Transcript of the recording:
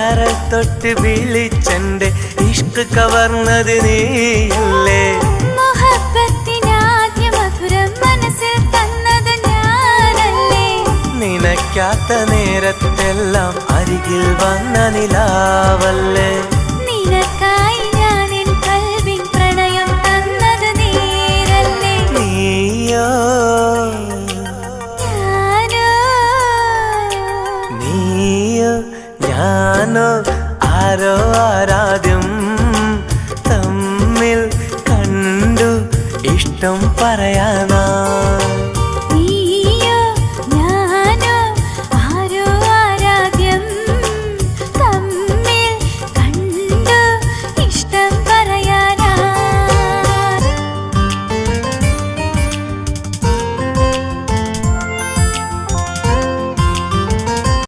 കരൾ തൊട്ട് വിളിച്ചെന്റെ ഇഷ്ക് കവർന്നത് നീയല്ലേ. മുഹബ്ബത്തിനാദ്യ മധുരം മനസ്സിൽ തന്നത് ഞാനല്ലേ. നിനക്കാത്ത നേരത്തെല്ലാം അരികിൽ വന്ന നിലാവല്ലേ. നിനക്കായി ഞാൻ എൻ കൽവിൻ പ്രണയം തന്നത് നീരല്ലേ. നീയോ നീയോ ഞാനോ ആരോ ആരാധ്യം തമ്മിൽ കണ്ടു ഇഷ്ടം പറയാനോ.